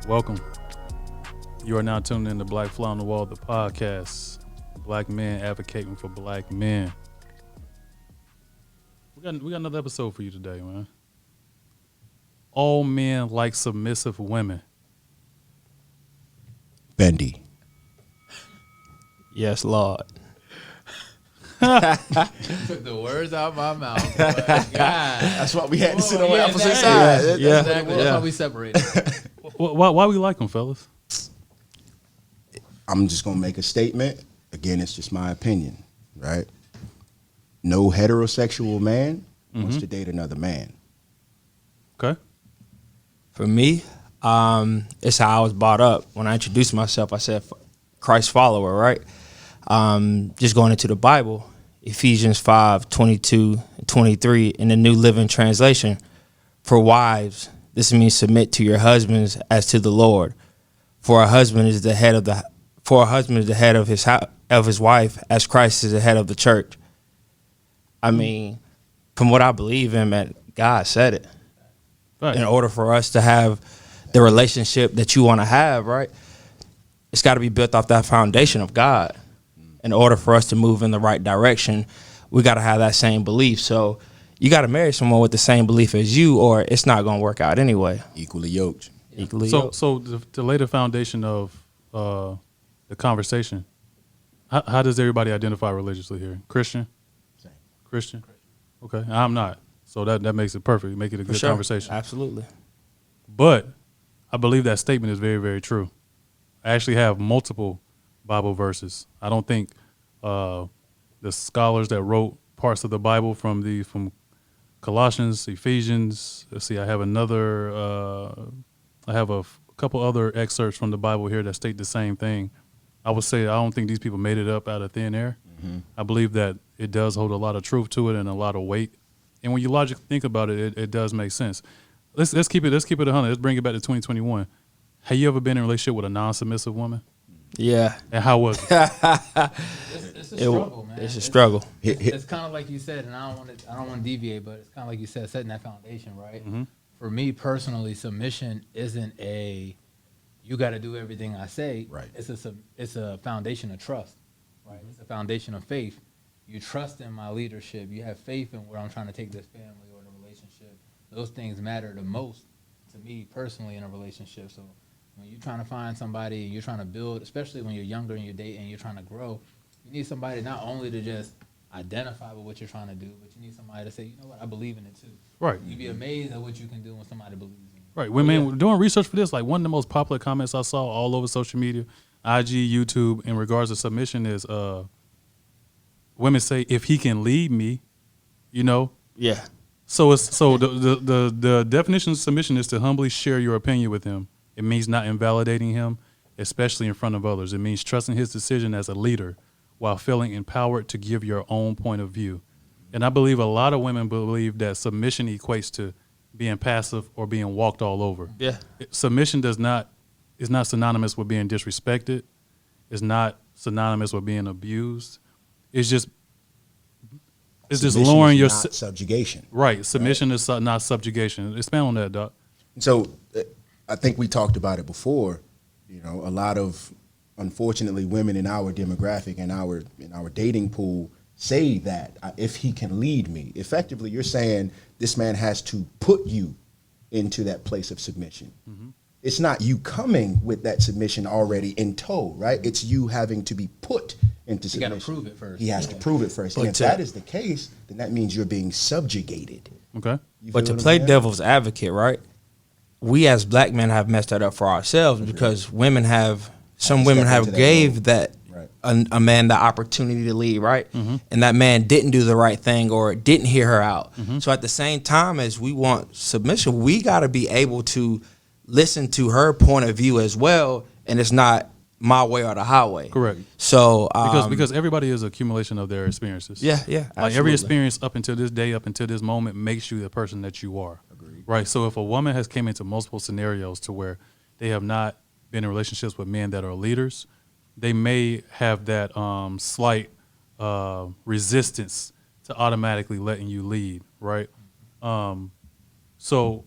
Welcome. You are now tuned in to Black Fly on the Wall, the podcast. Black men advocating for black men. We got another episode for you today, man. All men like submissive women. Bendy. Yes, Lord. Took the words out of my mouth. Boy. God. That's why we had to sit on yeah, opposite that- sides. yeah. Exactly. That's why we separated. Why we like them, fellas? I'm just gonna make a statement. Again, it's just my opinion, right? No heterosexual man wants to date another man. Okay. For me, it's how I was brought up. When I introduced myself, I said Christ follower, right? Just going into the Bible, Ephesians 5:22-23 in the New Living Translation. For wives, this means submit to your husbands as to the Lord. For a husband is the head of his wife, as Christ is the head of the church. I mean, from what I believe in, man, God said it. Right. In order for us to have the relationship that you want to have, right, it's got to be built off that foundation of God. In order for us to move in the right direction, we got to have that same belief. So you got to marry someone with the same belief as you, or it's not going to work out anyway. Equally yoked. Equally So, yoked. so to lay the foundation of the conversation, how does everybody identify religiously here? Christian? Same. Christian? Okay. I'm not. So that makes it perfect. Make it a For good sure. conversation. Absolutely. But I believe that statement is very, very true. I actually have multiple Bible verses. I don't think the scholars that wrote parts of the Bible from Colossians, Ephesians. Let's see, I have a couple other excerpts from the Bible here that state the same thing. I would say I don't think these people made it up out of thin air. Mm-hmm. I believe that it does hold a lot of truth to it and a lot of weight. And when you logically think about it, it does make sense. Let's keep it 100. Let's bring it back to 2021. Have you ever been in a relationship with a non-submissive woman? Yeah. And how was it? It's a struggle, man. It's a struggle. It's kind of like you said, and I don't want to deviate, but it's kind of like you said, setting that foundation, right? Mm-hmm. For me personally, submission isn't you got to do everything I say. Right. It's a foundation of trust, right? It's a foundation of faith. You trust in my leadership. You have faith in where I'm trying to take this family or the relationship. Those things matter the most to me personally in a relationship. So when you're trying to find somebody and you're trying to build, especially when you're younger and you're dating and you're trying to grow, you need somebody not only to just identify with what you're trying to do, but you need somebody to say, you know what, I believe in it too. Right. You'd be amazed at what you can do when somebody believes in you. Right. Women doing research for this, like one of the most popular comments I saw all over social media, IG, YouTube, in regards to submission is women say, if he can lead me, you know. Yeah. So the definition of submission is to humbly share your opinion with him. It means not invalidating him, especially in front of others. It means trusting his decision as a leader while feeling empowered to give your own point of view. And I believe a lot of women believe that submission equates to being passive or being walked all over. Yeah. Submission is not synonymous with being disrespected. It's not synonymous with being abused. It's just Submission lowering is your not subjugation. right. Submission is not subjugation. Expand on that, Doc. So I think we talked about it before. You know, a lot of, unfortunately, women in our demographic and in our dating pool say that if he can lead me, effectively, you're saying this man has to put you into that place of submission. Mm-hmm. It's not you coming with that submission already in tow, right? It's you having to be put into submission. You got to prove it first. He has to prove it first. And if that is the case, then that means you're being subjugated. Okay. But to play devil's advocate, right? We as black men have messed that up for ourselves because some women have gave that Right. a man the opportunity to lead, right? Mm-hmm. And that man didn't do the right thing or didn't hear her out. Mm-hmm. So at the same time as we want submission, we got to be able to listen to her point of view as well, and it's not my way or the highway. Correct. So because everybody is an accumulation of their experiences. Yeah, Like absolutely. every experience up until this day, up until this moment, makes you the person that you are. Agreed. Right. So if a woman has came into multiple scenarios to where they have not been in relationships with men that are leaders, they may have that slight resistance to automatically letting you lead. Right. So,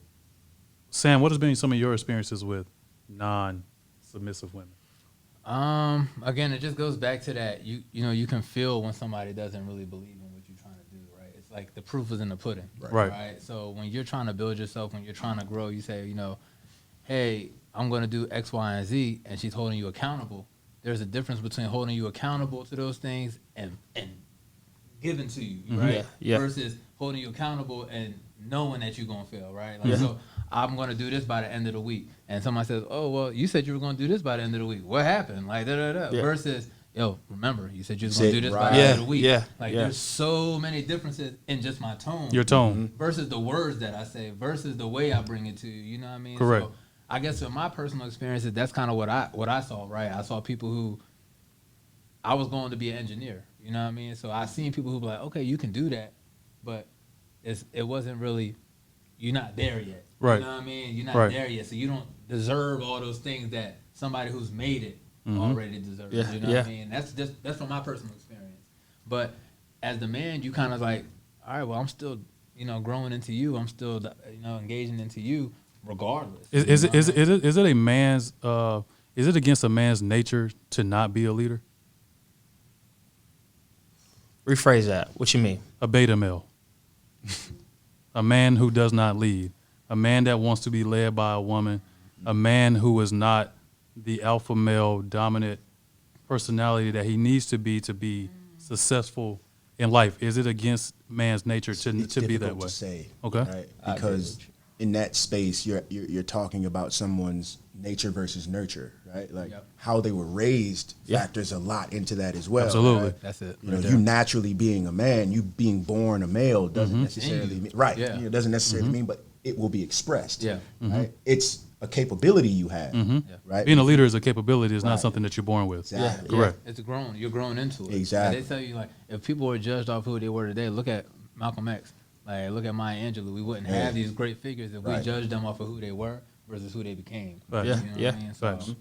Sam, what has been some of your experiences with non-submissive women? Again, it just goes back to that you know you can feel when somebody doesn't really believe in what you're trying to do, right? It's like the proof is in the pudding, Right. So when you're trying to build yourself, when you're trying to grow, you say, hey, I'm going to do X, Y, and Z, and she's holding you accountable. There's a difference between holding you accountable to those things and given to you, right? Yeah. Versus holding you accountable and knowing that you're gonna fail, right? Like, so I'm gonna do this by the end of the week, and somebody says, "Oh, well, you said you were gonna do this by the end of the week. What happened?" Like, da da da. Yeah. Versus, yo, remember, you said you was gonna do this by Right. the end of the Yeah, week. yeah, Like, yeah. there's so many differences in just my tone. Your tone. Versus the words that I say, versus the way I bring it to you. You know what I mean? Correct. So I guess in my personal experiences, that's kind of what I saw, right? I saw people who I was going to be an engineer. You know what I mean? So I seen people who be like, okay, you can do that, but it wasn't really, you're not there yet. Right. You know what I mean? You're not Right. there yet, so you don't deserve all those things that somebody who's made it already deserves. Yeah, You know yeah. what I mean? That's from my personal experience. But as the man, you kind of like, all right, well, I'm still, growing into you. I'm still, engaging into you, regardless. Is You know what I mean? it a man's? Is it against a man's nature to not be a leader? Rephrase that. What you mean? A beta male, a man who does not lead, a man that wants to be led by a woman, a man who is not the alpha male dominant personality that he needs to be successful in life. Is it against man's nature It's to be difficult that way? to say, Okay. right? I agree Because with you. in that space, you're talking about someone's nature versus nurture, right? Like Yep. how they were raised Yeah. factors a lot into that as well. Absolutely. right? That's it. You know, right you there. naturally being a man, you being born a male doesn't Mhm. necessarily mean right. Yeah. You know, doesn't necessarily mean, but it will be expressed. Yeah. Right. It's a capability you have. Mhm. Yeah. Right. Being a leader is a capability. It's not Right. something that you're born with. Exactly. Correct. It's grown. You're growing into it. Exactly. Like, they tell you, like, if people were judged off who they were today, look at Malcolm X. Like, look at Maya Angelou. We wouldn't Yeah. have these great figures if we Right. judged them off of who they were versus who they became. Facts. You Yeah, know what yeah. I mean? So Facts.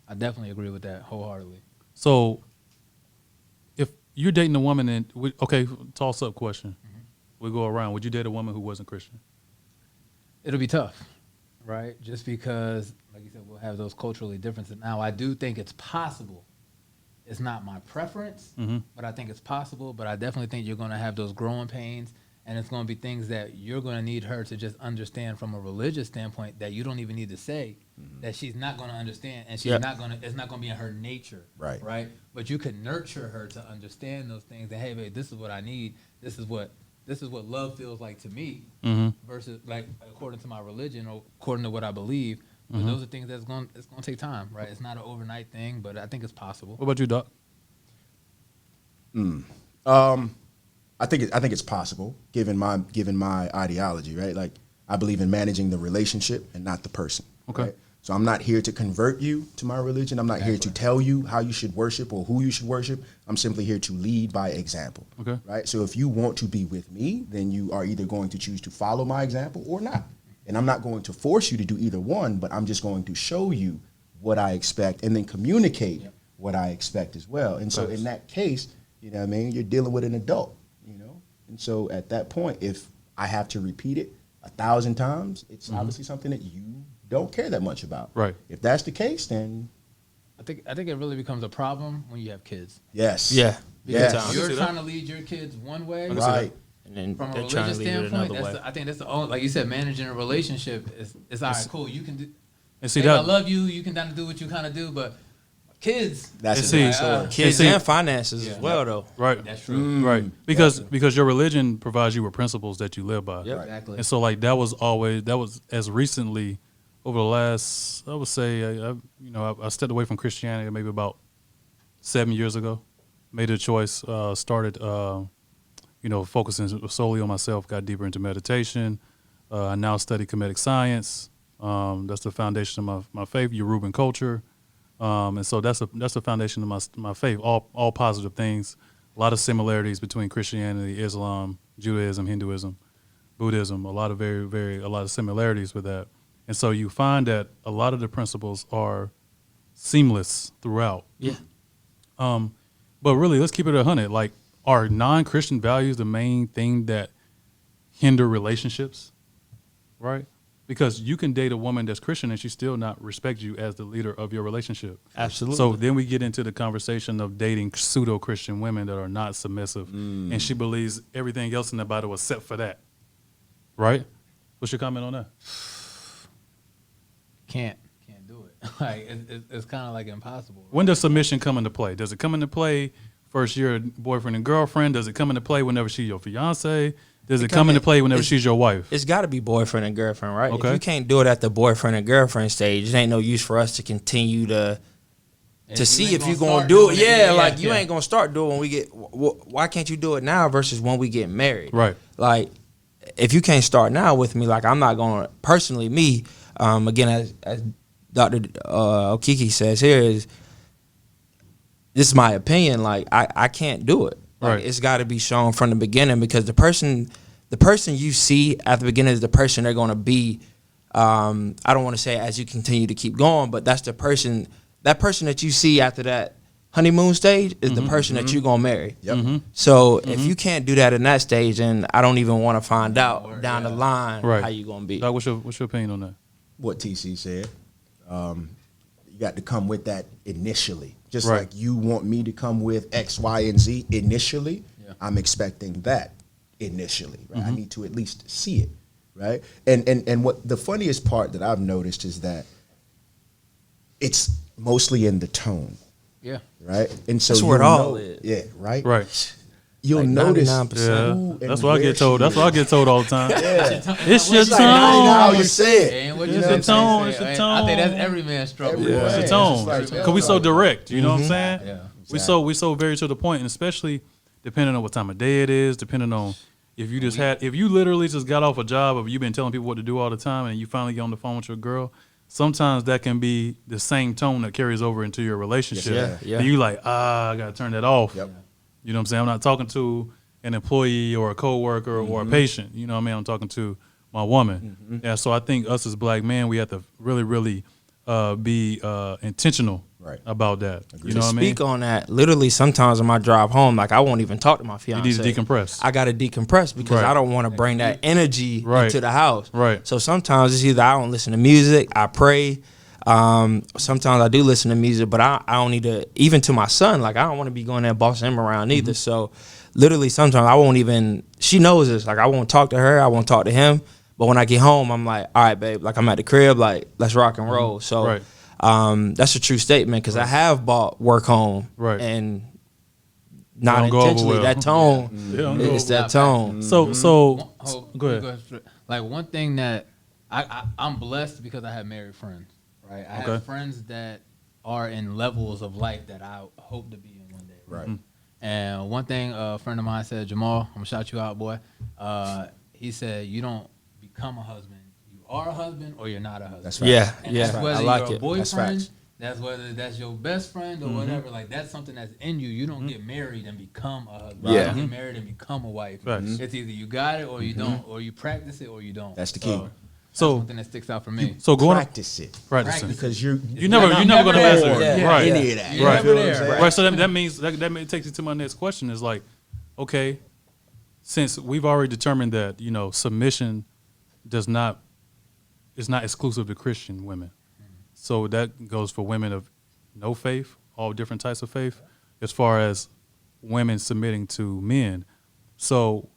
I definitely agree with that wholeheartedly. So, if you're dating a woman and okay, toss up question, we go around. Would you date a woman who wasn't Christian? It'll be tough, right? Just because, like you said, we'll have those culturally differences. Now, I do think it's possible. It's not my preference, Mhm. but I think it's possible. But I definitely think you're going to have those growing pains, and it's going to be things that you're going to need her to just understand from a religious standpoint that you don't even need to say that she's not going to understand, and she's Yeah. not going to. It's not going to be in her nature, Right. Right. But you can nurture her to understand those things. That hey, babe, this is what I need. This is what love feels like to me Mm-hmm. versus like according to my religion or according to what I believe. But Mm-hmm. those are things it's gonna take time, right? It's not an overnight thing, but I think it's possible. What about you, Doc? I think it's possible given my ideology, right? Like I believe in managing the relationship and not the person. Okay. Right? So I'm not here to convert you to my religion. I'm not here to tell you how you should worship or who you should worship. I'm simply here to lead by example. Okay. Right? So if you want to be with me, then you are either going to choose to follow my example or not. And I'm not going to force you to do either one, but I'm just going to show you what I expect and then communicate what I expect as well. And so Facts. in that case, you know what I mean, you're dealing with an adult, you know? And so at that point, if I have to repeat it 1,000 times, it's obviously something that you don't care that much about. Right. If that's the case, then I think it really becomes a problem when you have kids. yes. Yeah. Yes. Big time. You're see that. trying to lead your kids one way, Right. And then from a they're trying religious to lead it standpoint. another way. I think that's the only, like you said, managing a relationship is all right, cool. You can do. And see Babe, I that. love you. You can kind of do what you kind of do, but kids. That's And a see, different story. Kids see- and finances Yeah. as well, though. Right. That's true. Right. Because your religion provides you with principles that you live by. Yep. Exactly. And so like that was as recently over the last, I would say, I stepped away from Christianity maybe about 7 years ago. Made a choice, started, focusing solely on myself, got deeper into meditation. I now study comedic science. That's the foundation of my faith, Yoruban culture. And so that's the foundation of my faith, all positive things. A lot of similarities between Christianity, Islam, Judaism, Hinduism, Buddhism, a lot of similarities with that. And so you find that a lot of the principles are seamless throughout. Yeah. But really, let's keep it 100. Like, are non-Christian values the main thing that hinder relationships? Right? Because you can date a woman that's Christian and she still not respect you as the leader of your relationship. Absolutely. So then we get into the conversation of dating pseudo-Christian women that are not submissive, and she believes everything else in the Bible except for that. Right? What's your comment on that? Can't do it. Like it's kind of like impossible. When does submission come into play? Does it come into play first you're boyfriend and girlfriend? Does it come into play whenever she's your fiance? Does it come into play whenever she's your wife? It's got to be boyfriend and girlfriend, right? Okay. If you can't do it at the boyfriend and girlfriend stage, it ain't no use for us to continue to see if you're going to do it. Yeah, like you ain't going to start doing it when we get, why can't you do it now versus when we get married? Right. Like, if you can't start now with me, like I'm not going to, personally, me, again, as Dr. Okiki says here, this is my opinion, like I can't do it. Like, Right. it's got to be shown from the beginning, because the person you see at the beginning is the person they're going to be. I don't want to say as you continue to keep going, but that's the person. That person that you see after that honeymoon stage is the person that you're going to marry. Yep. So if you can't do that in that stage, then I don't even want to find out down the line Right. how you going to be. Doc, what's your opinion on that? What TC said. You got to come with that initially. Just Right. like you want me to come with X, Y, and Z initially, I'm expecting that initially. Right? I need to at least see it. Right. And what the funniest part that I've noticed is that it's mostly in the tone. Yeah. Right. And so That's where it you'll all know- is. Yeah. Right. Right. You'll Like notice 99%. who Yeah. and That's what I where get told. she That's what I get told all the time. Yeah. It's your It's like, not even how you tone. say it. And what You you know said, what I'm tone, saying? it's the And tone. I think that's every man's struggle. Every with. man. It's the It's tone. just like, Because we so direct, you know what I'm saying? Yeah. We so very to the point, and especially depending on what time of day it is, depending on if you literally just got off a job or you've been telling people what to do all the time and you finally get on the phone with your girl, sometimes that can be the same tone that carries over into your relationship. Yes, yeah. And you like, I gotta turn that off. Yep. You know what I'm saying? I'm not talking to an employee or a coworker or a patient. You know what I mean? I'm talking to my woman. Yeah, so I think us as black men, we have to really, really be intentional Right. about that. You know To what I mean? speak on that, literally sometimes on my drive home, like I won't even talk to my fiance. need to decompress. I got to decompress because Right. I don't want to bring that energy Right. into the house. Right. So sometimes it's either I don't listen to music, I pray. Sometimes I do listen to music, but I don't need to, even to my son, like I don't want to be going there bossing him around either. So literally sometimes I won't even, she knows this, like I won't talk to her, I won't talk to him. But when I get home, I'm like, all right, babe, like I'm at the crib, like let's rock and roll. So Right. that's a true statement because I have bought work home, Right. and not Don't go over intentionally. well. That tone, Yeah, don't go it's over that tone. So go ahead. Like one thing that I'm blessed because I have married friends, right? I Okay. have friends that are in levels of life that I hope to be in one day. Right. And one thing a friend of mine said, Jamal, I'm gonna shout you out, boy. He said, you don't become a husband. You are a husband or you're not a husband. That's right. Yeah, And yeah, that's whether I like you're a it. That's boyfriend, facts. that's whether that's your best friend or whatever. Like that's something that's in you. You don't get married and become a husband. Yeah. You don't get married and become a wife. Facts. It's either you got it or you don't, or you practice it or you don't. That's the key. That's So- one thing that sticks out for me. So going Practice it. practicing. Because you're You never gonna master it. Yeah. Right. any of that. You're Right. never there. Right. So that means that takes you to my next question is like, okay, since we've already determined that, submission is not exclusive to Christian women. So that goes for women of no faith, all different types of faith, as far as women submitting to men. So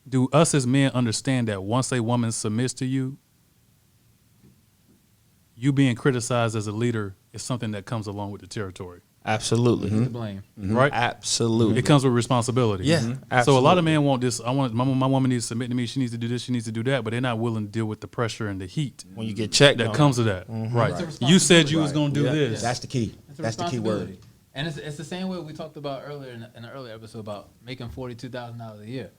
do us as men understand that once a woman submits to you, you being criticized as a leader is something that comes along with the territory, Absolutely, To blame. right? absolutely. It comes with responsibility. Yeah, So a lot absolutely. of men want this. I want my woman needs to submit to me. She needs to do this. She needs to do that. But they're not willing to deal with the pressure and the heat When you get checked, that on comes with that. Right. It's a You said you was responsibility. gonna do Yeah. this. That's the key. It's a That's the key word. responsibility. And it's the same way we talked about earlier in an earlier episode about making $42,000 a year.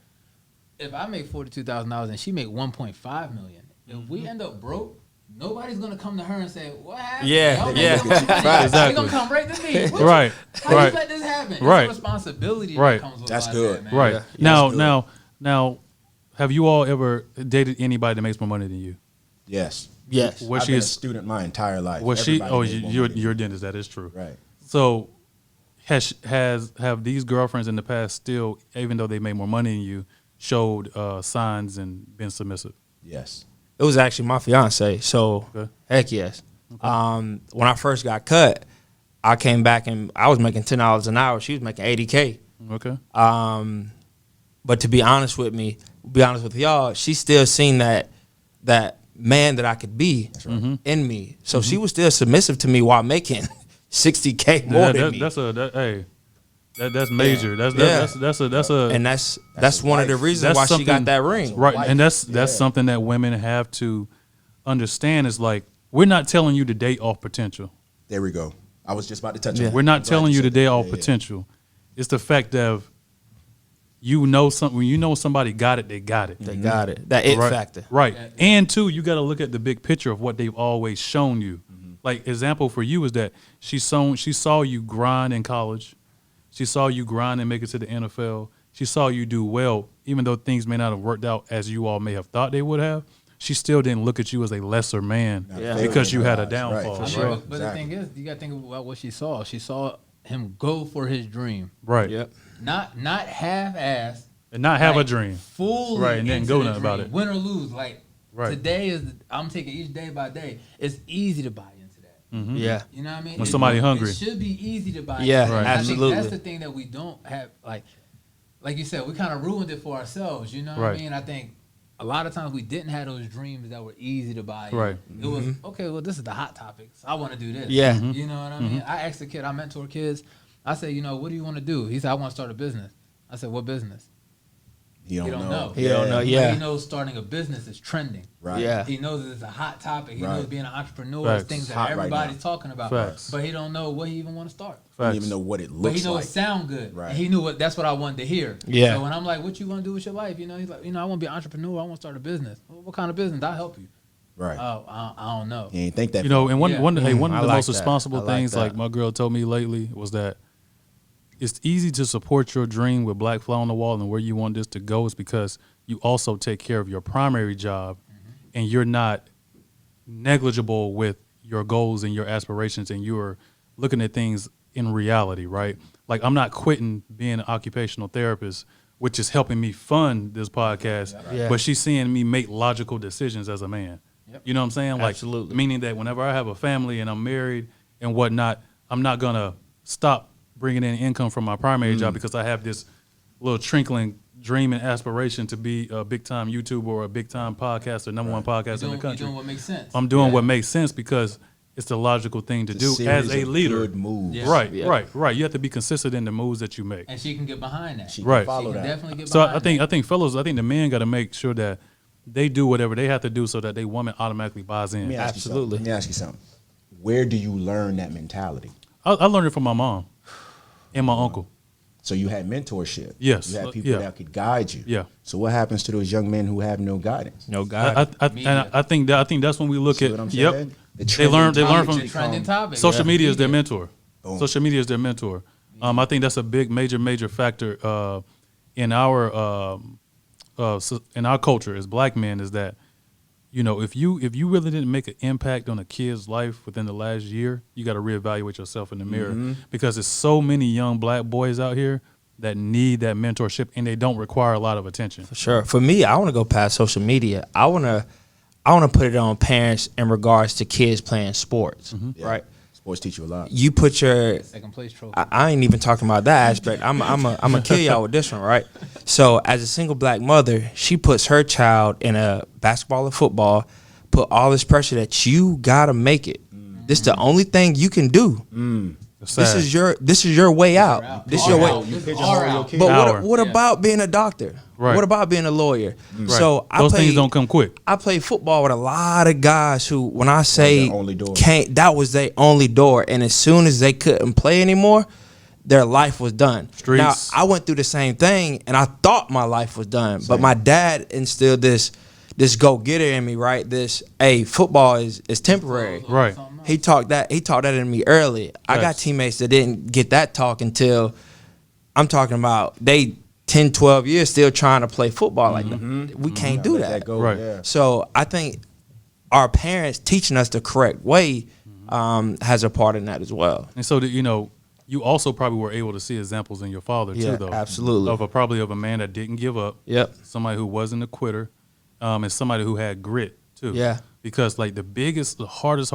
If I make $42,000 and she make $1.5 million, if we end up broke, nobody's gonna come to her and say, "What happened?" Yeah, Y'all yeah. make so much money." Exactly. They're gonna come right to me. What you- Right. How Right. you let this happen? Right. It's a responsibility Right. that comes with That's all good. that, man. Right. Yeah. Now, have you all ever dated anybody that makes more money than you? Yes. Yes. Was I've she been a is- student my entire life. Was she? Everybody Oh, made more you're money. you're a dentist. That is true. Right. So, have these girlfriends in the past still, even though they made more money than you, showed signs and been submissive? Yes. It was actually my fiance. So Okay. heck yes. When I first got cut, I came back and I was making $10 an hour. She was making $80K. Okay. But to be honest with y'all, she still seen that man that I could be in me. So she was still submissive to me while making $60K more than me. That's major. Yeah. That's a And that's one of the life. reasons That's why she got something- that ring. right. Life. And that's Yeah. something that women have to understand. Is like, we're not telling you to date off potential. There we go. I was just about to touch Yeah. on. We're not I'm glad telling you to said date that. off Yeah, yeah. potential. It's the fact that you know something. When you know somebody got it, they got it. They got it. That it right. factor. Right. Yeah. And two, you got to look at the big picture of what they've always shown you. Mm-hmm. Like, example for you is that she saw you grind in college. She saw you grind and make it to the NFL. She saw you do well, even though things may not have worked out as you all may have thought they would have. She still didn't look at you as a lesser man Not Yeah. fair because in you her had a eyes. downfall. Right, for I mean, sure. but the thing is, you got to think about what she saw. She saw him go for his dream, Right. Yep. not half-ass, And not have like, a dream. fully Right, and then into go the nothing about dream, it. win or lose. Like Right. today is, I'm taking each day by day. It's easy to buy into that. Yeah. You know what I mean? When somebody hungry. it should be easy to buy. Yeah, into that. Right. I think absolutely. that's the thing that we don't have. Like you said, we kind of ruined it for ourselves. You know what Right. I mean? I think a lot of times we didn't have those dreams that were easy to buy. in. Right. It was okay. Well, this is the hot topic. So I want to do this. Yeah. You know what I mean? I asked a kid. I mentor kids. I said, what do you want to do? He said, I want to start a business. I said, what business? He don't know. He don't know. But Yeah. he knows starting a business is trending. Right. Yeah. He knows that it's a hot topic. He Right. knows being an entrepreneur Facts. is things It's that hot right everybody's now. talking about. Facts. But he don't know what he even want to start. He don't Facts. even know what it But looks he know like. it sound good. Right. And he knew that's what I wanted to hear. Yeah. So when I'm like, what you want to do with your life? He's like, I want to be an entrepreneur. I want to start a business. Well, what kind of business? I'll help you. Right. Oh, I don't know. He ain't think that. You know, and one Yeah. of I the like most that. responsible I like things, that. like my girl told me lately, was that it's easy to support your dream with black fly on the wall and where you want this to go is because you also take care of your primary job and you're not negligible with your goals and your aspirations and you're looking at things in reality, right? Like, I'm not quitting being an occupational therapist, which is helping me fund this podcast, Yeah. but she's seeing me make logical decisions as a man. Yep. You know what I'm saying? Like, Absolutely. meaning that whenever I have a family and I'm married and whatnot, I'm not gonna stop bringing in income from my primary job because I have this little trinkling dream and aspiration to be a big time YouTuber or a big time podcaster, number one podcast in the You're country. doing what makes sense. I'm doing Yeah. what makes sense because it's the logical thing to It's do series as a of leader. Good moves. Yeah. Right, Yeah. right. You have to be consistent in the moves that you make. And she can get behind that. She She can Right. follow can that. definitely get So behind I think that. fellas, I think the men got to make sure that they do whatever they have to do so that they woman automatically buys in. Let me ask you Absolutely. something. Let me ask you something. Where do you learn that mentality? I learned it from my mom and my uncle. So you had mentorship. Yes. You had people Yeah. that could guide you. Yeah. So what happens to those young men who have no guidance? No God. I think that's when we look See at. what I'm Yep. saying? The They learn trending from topics trending become- topic. social Yeah. media is their mentor. Boom. Social media is their mentor. I think that's a big, major factor in our culture as black men is that, if you really didn't make an impact on a kid's life within the last year, you got to reevaluate yourself in the mirror because there's so many young black boys out here that need that mentorship and they don't require a lot of attention. For sure. For me, I want to go past social media. I want to put it on parents in regards to kids playing sports, Yeah. right? Sports teach you a lot. You put your Second place trophy. I ain't even talking about that aspect. I'm gonna kill y'all with this one, right? So, as a single black mother, she puts her child in a basketball or football, put all this pressure that you gotta make it. This the only thing you can do. It's This sad. is your way out. This is your way. You This pigeonhole are your out. kid. But Hour. what Yeah. about being a doctor? Right. What about being a lawyer? Right. So those things don't come quick. I played football with a lot of guys who, when I say their only door. that was their only door. And as soon as they couldn't play anymore, their life was done. Streets. Now, I went through the same thing, and I thought my life was done. But Same. my dad instilled this go-getter in me, right? Football is temporary. Right. He taught that in me early. I got Facts. teammates that didn't get that talk until I'm talking about they 10, 12 years still trying to play football. Like, we can't do Let that. go. Right. Yeah. So I think our parents teaching us the correct way has a part in that as well. And so, you also probably were able to see examples in your father Yeah, too, though. absolutely. Of a man that didn't give up. Yep. Somebody who wasn't a quitter, and somebody who had grit too. Yeah. Because like the hardest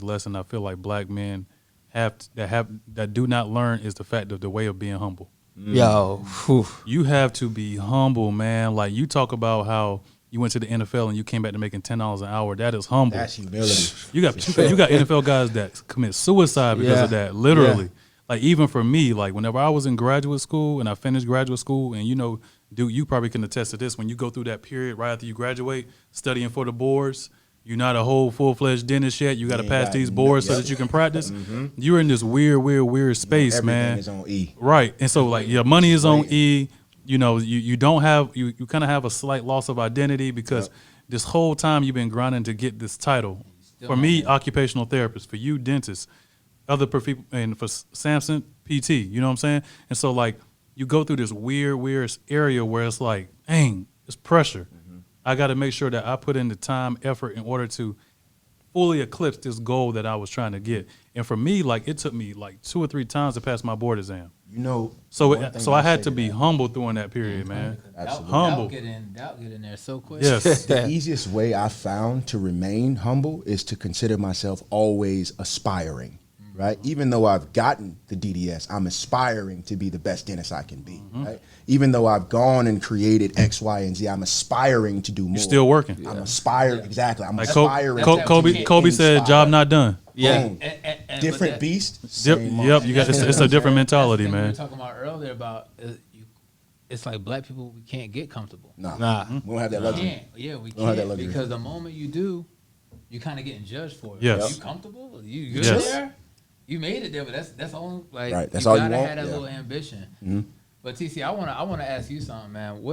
lesson I feel like black men that do not learn is the fact of the way of being humble. Yo, whew. You have to be humble, man. Like you talk about how you went to the NFL and you came back to making $10 an hour. That is humble. That's humility. You got NFL guys that commit suicide because of that. Literally. Yeah. Like even for me, like whenever I was in graduate school and I finished graduate school, and dude, you probably can attest to this. When you go through that period right after you graduate, studying for the boards, you're not a whole full-fledged dentist yet. You got to pass these boards so that you can practice. You're in this weird space, Everything man. is on E. Right, and so like your money is on E. You know, you don't have you kind of have a slight loss of identity because this whole time you've been grinding to get this title. For me, occupational therapist. For you, dentist. Other people, and for Samson, PT. You know what I'm saying? And so like you go through this weird area where it's like, dang, it's pressure. I got to make sure that I put in the time, effort in order to fully eclipse this goal that I was trying to get. And for me, like it took me like 2 or 3 times to pass my board exam. You know, So one thing I had say to be that, humble during that period, man. Absolutely. Humble. Doubt get in there so quick. Yes. The easiest way I found to remain humble is to consider myself always aspiring, right? Even though I've gotten the DDS, I'm aspiring to be the best dentist I can be, right? Even though I've gone and created X, Y, and Z, I'm aspiring to do more. You're still working. I'm aspiring, exactly. I'm Like aspiring. Kobe said, job not done. Yeah. Boom. And Different but that- beast. Yep, Same yep. You got it's a different mentality, That's the thing we man. were talking about earlier about it's like black people, we can't get comfortable. Nah. We don't have that We luxury. can't. Yeah, we Don't have that can't luxury. because the moment you do, you kind of getting judged for it. Yes. You comfortable? You good Yes. there? You made it there, but that's all. Like Right, that's you all you gotta want? have that Yeah. little ambition. But TC, I wanna ask you something, man.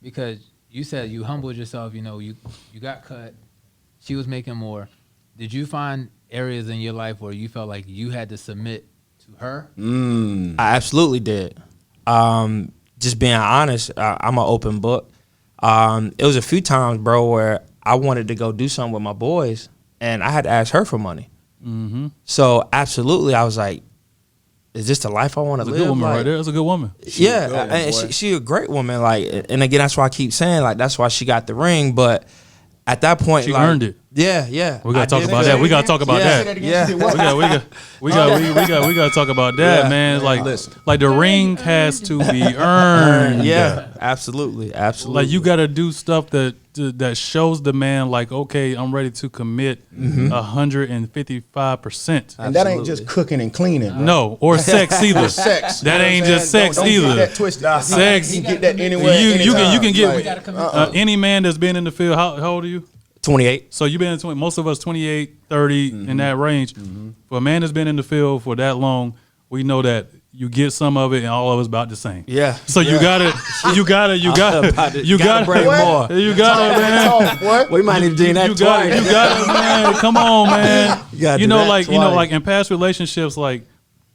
Because you said you humbled yourself. You know, you got cut. She was making more. Did you find areas in your life where you felt like you had to submit to her? I absolutely did. Just being honest, I'm an open book. It was a few times, bro, where I wanted to go do something with my boys, and I had to ask her for money. So absolutely, I was like, "Is this the life I want to That's a live?" good woman Like, right there. That's a good woman. Yeah, good one, and boy. she a great woman. Like, and again, that's why I keep saying, like, that's why she got the ring. But at that point, She like, earned it. Yeah. We gotta I talk did about feel that. it. We gotta talk about Yeah. that. Yeah. We gotta talk about that, Yeah. man. Like, Listen. like the ring has to be earned. Yeah, absolutely. Like you got to do stuff that shows the man, like, okay, I'm ready to commit 155%. And that ain't just cooking and cleaning. Bro. No, or sex either. Sex. That You know ain't what I'm just saying? sex Don't either. Get that twisted. Sex. You can get that anywhere. You anytime. can get Like, You gotta commit. any man that's been in the field. How old are you? 28. So you've been in 20, most of us 28, 30 in that range. For a man that's been in the field for that long, we know that you get some of it and all of it's about the same. Yeah. So you gotta Gotta bring more. you gotta, man. Talk, boy. We might need to do that You gotta, man. Come on, man. gotta You do know, that like twice. like in past relationships, like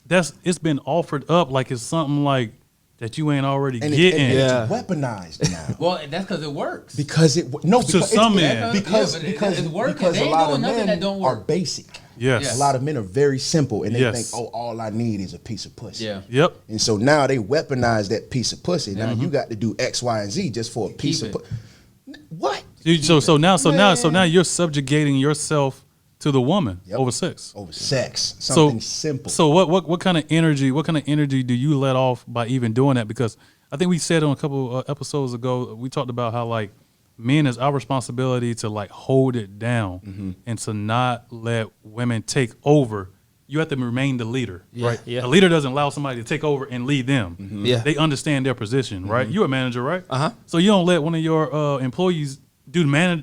it's been offered up like it's something like that you ain't already And getting. Yeah. it's weaponized now. Well, that's because it works. Because it because some it's, men. because Yeah, but because it's working. because They a ain't lot doing of nothing men that don't are work. basic. Yes. A lot of men are very simple and they Yes. think, oh, all I need is a piece of pussy. Yeah. Yep. And so now they weaponize that piece of pussy. Now you got to do X, Y, and Z just for a piece of Keep pussy. What? So now you're subjugating yourself to the woman Yep. over sex. Over sex. Something simple. So what kind of energy do you let off by even doing that? Because I think we said on a couple episodes ago, we talked about how like men, it's our responsibility to like hold it down and to not let women take over. You have to remain the leader, right? yeah. A leader doesn't allow somebody to take over and lead them. Yeah. They understand their position, right? You're a manager, right? Uh-huh. So you don't let one of your employees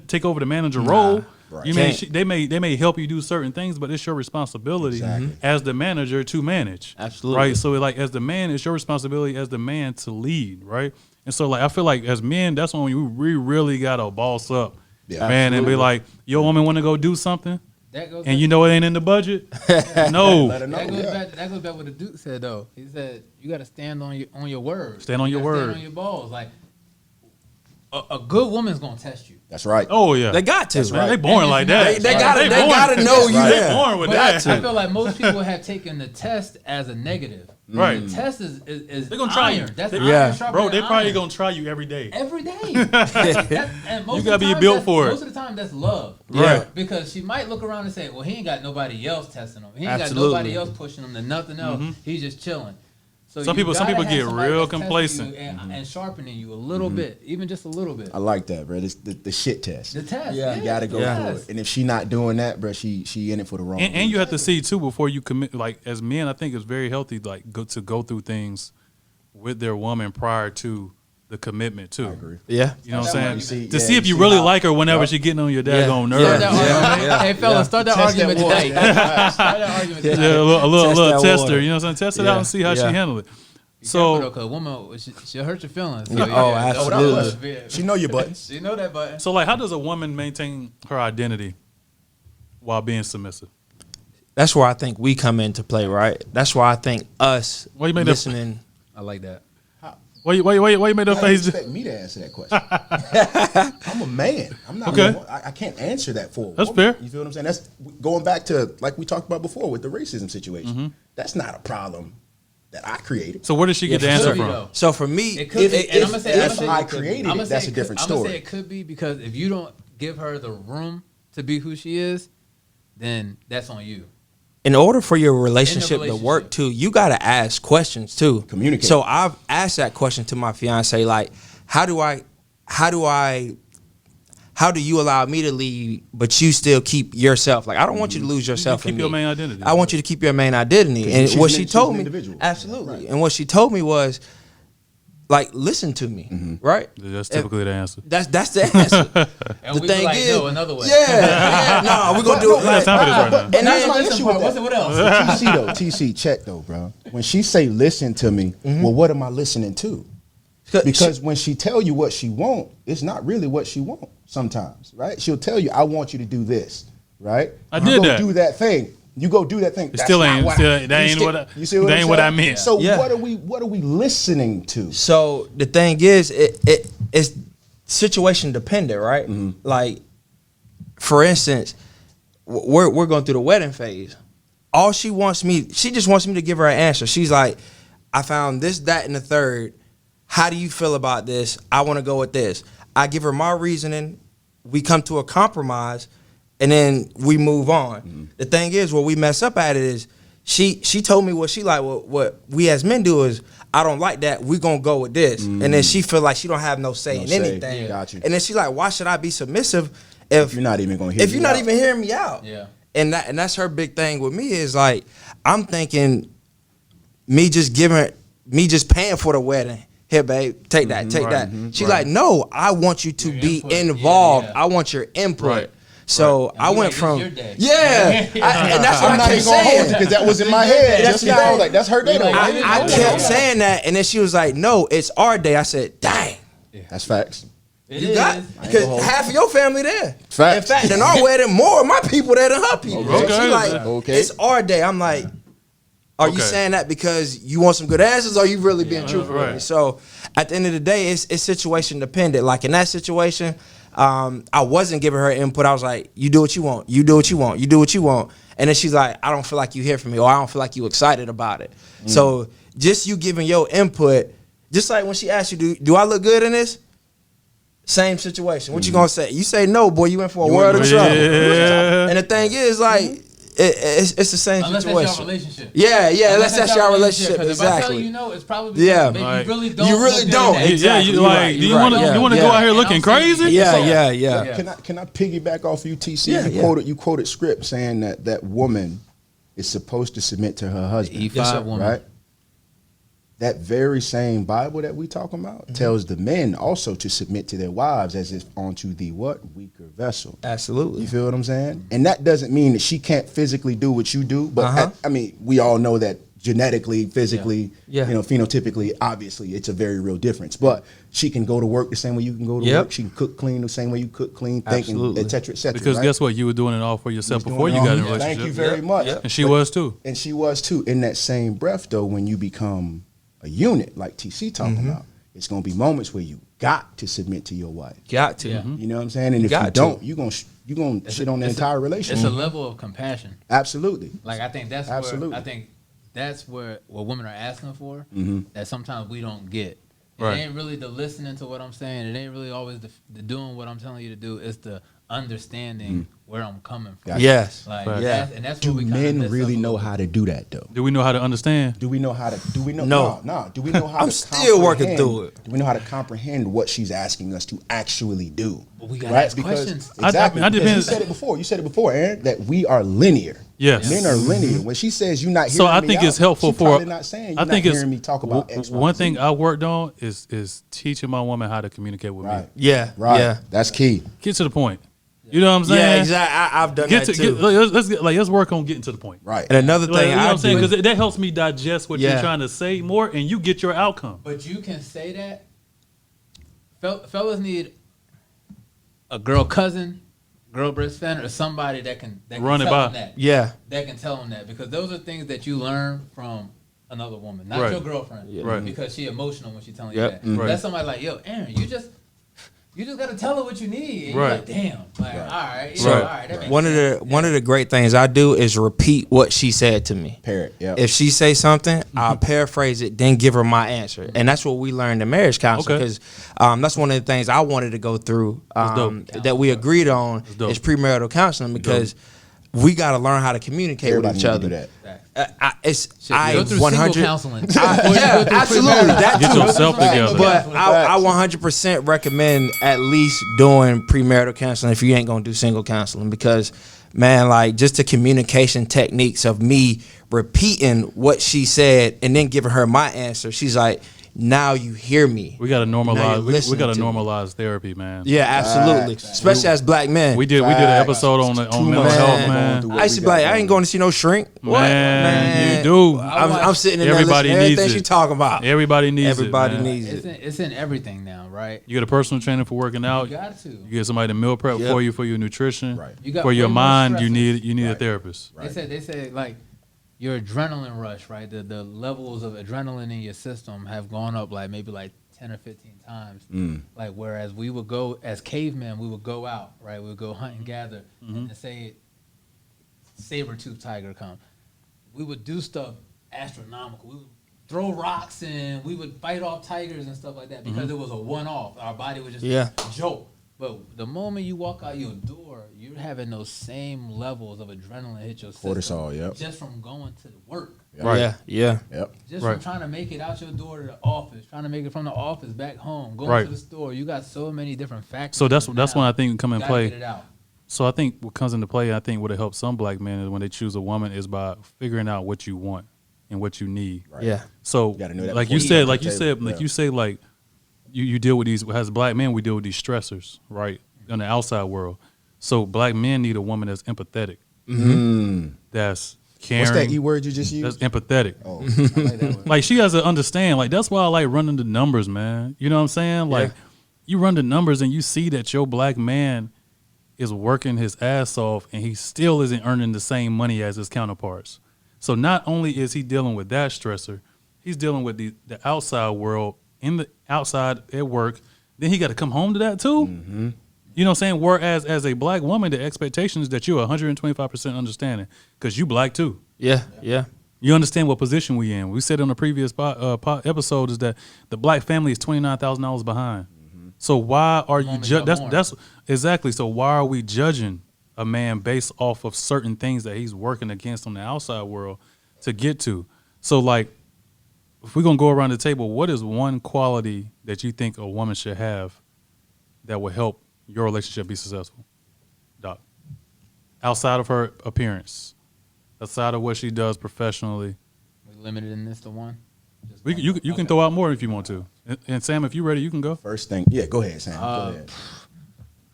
take over the manager role. Right. You may Can't. they may help you do certain things, but it's your responsibility Exactly. as the manager to manage. Absolutely. Right. So like as the man, it's your responsibility as the man to lead, right? And so like I feel like as men, that's when we really gotta boss up, Yeah. man, and be like, your woman want to go do something, That goes. and you know it ain't in the budget. No, Let her know. That goes Yeah. back. That goes back what the Duke said though. He said you got to stand on your word. Stand on You your gotta word. Stand on your balls. Like a good woman's gonna test you. That's right. Oh yeah, They got to. man, they born And like it's that. not- They Right. gotta know you right. They there. born with But that. I feel like most people have taken the test as a negative. Right. The test is They're gonna try iron. you. That's They- iron Yeah. sharpening Bro, they probably iron. gonna try you every day. Every day. And most You of gotta the be time, built that's- for it. Most of the time, that's love. Right. Because she might look around and say, well, he ain't got nobody else testing him. He ain't Absolutely. got nobody else pushing him to nothing else. He's just chilling. So Some you people gotta have get somebody real that's testing complacent. you and sharpening you a little bit, even just a little bit. I like that, bro. It's the shit test. The test. Yeah. You gotta go Yeah. for it. And if she not doing that, bro, she in it for the wrong. And you reason. have to see too before you commit. Like as men, I think it's very healthy like to go through things with their woman prior to the commitment too. I agree. Yeah. You know what Start that I'm saying? argument. To Yeah, see if you you see really how- like her whenever she getting on your daggone Yeah. nerves. Start that Yeah. argument. Yeah. Hey, fellas, start that Test that argument water. today. Start that argument Yeah, today. a little Test that tester. water. You know what I'm saying? Test it Yeah. out and see how she Yeah. handle it. So, So because a woman, she'll hurt your feelings. So, Yeah. yeah, Oh, don't- absolutely. She know your buttons. She know that button. like, how does a woman maintain her identity while being submissive? That's where I think we come into play, right? That's why I think us Why you made that- listening. I like that. Why you made that How do you face? expect me to answer that question? I'm a man. I'm not. Okay. I can't answer that for. A That's woman. fair. You feel what I'm saying? That's going back to like we talked about before with the racism situation. That's not a problem that I created. So where did she get the Yeah, for answer sure. from? Though. So for me, It could be. And I'm gonna say, if I created it, that's a different I'm gonna story. say it could be because if you don't give her the room to be who she is, then that's on you. in order for your relationship to relationship. work too, you got to ask questions too. Communicate. So I've asked that question to my fiance, like, how do you allow me to lead, but you still keep yourself? Like, I don't want you to lose yourself. keep in your me. main identity. I want you to keep your main identity. 'Cause And she's what an- she she's told an me, individual. absolutely. Right. And what she told me was, like, listen to me, right? That's typically the answer. That's the answer. And The we thing be like, is, no, another way. yeah, no, we're gonna do it. We got time for this right now. And That's then my Listen issue part, with what's that. it- what else? TC though, TC check though, bro. When she say listen to me, well, what am I listening to? Because when she tell you what she want, it's not really what she want sometimes, right? She'll tell you, I want you to do this, right? I You did go that. do that thing. You go do that thing. That's still not ain't- what still- I- that you ain't see- what I- you see what that I'm ain't what I saying? meant. So Yeah. what are we listening to? So the thing is, it's situation dependent, right? Like, for instance, we're going through the wedding phase. All she just wants me to give her an answer. She's like, I found this, that, and the third. How do you feel about this? I want to go with this. I give her my reasoning. We come to a compromise, and then we move on. The thing is, where we mess up at it is, she told me what she like. What we as men do is, I don't like that. We gonna go with this, and then she feel like she don't have no say No in say. anything. Yeah. Got you. And then she like, why should I be submissive if You're not even gonna hear if me you're not out. even hearing me out? Yeah. And that's her big thing with me is like, I'm thinking me just paying for the wedding. Here, babe, take that, take right, that. She's like, no, I want you to Your be input. involved. Yeah, yeah. I want your input. Right. So And I we went like, from this your day. yeah, and that's what I'm I not kept even gonna hold you saying. because that was in my head. That's Just now, I was like, that's her day. though. like, right? I kept saying that, and then she was like, no, it's our day. I said, dang. That's facts. It You is. got because hold you. half of your family there. Facts. In fact, in our wedding, more of my people there than her people. So Okay. she like, Okay. it's our day. I'm like, are you Okay. saying that because you want some good answers, or are you really being truthful with me? right. So at the end of the day, it's situation dependent. Like in that situation, I wasn't giving her input. I was like, you do what you want. You do what you want. You do what you want. And then she's like, I don't feel like you hear from me, or I don't feel like you excited about it. So just you giving your input, just like when she asked you, do I look good in this? Same situation. What you gonna say? You say no, boy. You in for a world of trouble. Yeah. And the thing is, like, it's the same Unless situation. that's your relationship. Yeah, unless that's your relationship. 'Cause if I tell Exactly. you no, it's probably because Yeah. maybe Like, you really don't. you really look good don't. in that. Yeah, Exactly. you You're like, right, do you're you right. want to Yeah, you want to yeah. go out here And looking I'm saying- crazy? Yeah. Can I piggyback off you, TC? Yeah, you yeah. quoted script saying that woman is supposed to submit to her husband. E5 Yes, sir. woman. Right? That very same Bible that we talking about tells the men also to submit to their wives as if onto the what? Weaker vessel. Absolutely. You feel what I'm saying? And that doesn't mean that she can't physically do what you do, but I mean, we all know that genetically, physically, Yeah. phenotypically, obviously, it's a very real difference. But she can go to work the same way you can go to Yep. work. She can cook clean the same way you cook clean, thinking, Absolutely. et cetera, et cetera. Because right? guess what? You were doing it all for yourself before you Doing got in all- a relationship. Thank you very Yep. much. Yep. And she was too. And she was too. In that same breath, though, when you become a unit, like TC talking about, it's gonna be moments where you got to submit to your wife. Got to. Yeah. You know what I'm saying? And if Got you to. don't, you're gonna shit on the entire It's relationship. a level of compassion. Absolutely. Like I think that's Absolutely. where I think that's where what women are asking for that sometimes we don't get. It Right. ain't really the listening to what I'm saying. It ain't really always the doing what I'm telling you to do. It's the understanding where I'm coming from. Gotcha. Yes. Like Right. and that's Do where we kinda men mess really up a know little how to do that though? Do we know how to understand? Do we know how to? Do we know? No. No. Do we know how? I'm to still working comprehend- through it. Do we know how to comprehend what she's asking us to actually do? But we gotta ask questions. Exactly. I because you depends- said it before. You said it before, Aaron, that we are linear. Yes. Men are linear. When she says you're not hearing So I me think out, it's helpful she for. probably not saying you're I think not it's hearing me talk about X, Y, one and Z. thing I worked on is teaching my woman how to communicate with me. Right. Yeah. Right. Yeah. That's key. Get to the point. You know what I'm saying? Yeah, exactly. I've done Get that to too. let's work on getting to the point. Right. And another Like, thing you know what I I'm saying? do. Because that helps me digest what Yeah. you're trying to say more, and you get your outcome. But you can say that. Fellas need a girl cousin, girl best friend, or somebody that can Run it tell by. them that. Yeah. That can tell them that, because those are things that you learn from another woman, not Right. your girlfriend. Right. Because she emotional when she telling Yep. you that. Right. That's somebody like, yo, Aaron, you just gotta tell her what you need. And Right. you're like, damn. Like, all right, yeah, Right. all right. That makes One of sense. the one of the great things I do is repeat what she said to me. Parrot. Yeah. If she say something, I'll paraphrase it, then give her my answer, and that's what we learned in marriage counseling. Okay. Because that's one of the things I wanted to go through dope. that we agreed on dope. is premarital counseling, because we got to learn how to communicate Everybody with each need to other. do that. I go through 100 single counseling. yeah, absolutely. That Get too. yourself together. But I Facts. 100% recommend at least doing premarital counseling if you ain't gonna do single counseling, because man, like just the communication techniques of me repeating what she said and then giving her my answer. She's like, now you hear me. We got to Now normalize. you're We listening got to to me. normalize therapy, man. Yeah, absolutely. Facts. Especially as black men. We did an Facts. episode on Too mental much health, going man. through. I used to be like, I ain't going to see no shrink. What? Man, you do. I'm sitting in there Everybody listening to needs everything it. she talking about. Everybody needs Everybody it. man. needs it. It's in everything now, right? You get a personal trainer for working out. You got to. You get somebody to meal prep Yep. for you for your nutrition. Right. You got For your way more mind, you stresses. need a Right. therapist. Right. They said like your adrenaline rush, right? The levels of adrenaline in your system have gone up like maybe like 10 or 15 times. Like whereas we would go as cavemen, we would go out, right? We would go hunt and gather, and say saber-toothed tiger come. We would do stuff astronomical. We would throw rocks and we would fight off tigers and stuff like that because it was a one-off. Our body would just jolt. But the moment you walk out your door, you're having those same levels of adrenaline hit your system. Cortisol, yep. Just from going to work. Right. Yeah, yeah. Yep. Just Right. from trying to make it out your door to the office, trying to make it from the office back home, going Right. to the store. You got so many different factors. So that's now. when I think come in You gotta play. Get it out. So I think what comes into play, I think what it helps some black men is when they choose a woman is by figuring out what you want and what you need. Right. Yeah. So gotta know that like before you you said, come like to you the said, table. like Yeah. you say, like you deal with these as black men, we deal with these stressors, right? In the outside world. So black men need a woman that's empathetic. That's caring. What's that E word you just That's used? empathetic. Oh, I like that one. Like she has to understand. Like that's why I like running the numbers, man. You know what I'm saying? Like you run the numbers and you see that your black man is working his ass off and he still isn't earning the same money as his counterparts. So not only is he dealing with that stressor, he's dealing with the outside world in the outside at work. Then he got to come home to that too. Mm-hmm. You know what I'm saying? Whereas as a black woman, the expectation is that you're 125% understanding because you black too. Yeah, yeah. You understand what position we in. We said on the previous episode is that the black family is $29,000 behind. So why are you Moment judging? you're born. That's exactly. So why are we judging a man based off of certain things that he's working against on the outside world to get to? So like, if we're gonna go around the table, what is one quality that you think a woman should have that will help your relationship be successful, Doc? Outside of her appearance, outside of what she does professionally. We limited in this to one. Just We, one. you can Okay. throw out more if you want to. And Sam, if you're ready, you can go. First thing. Yeah, go ahead, Sam. Go ahead.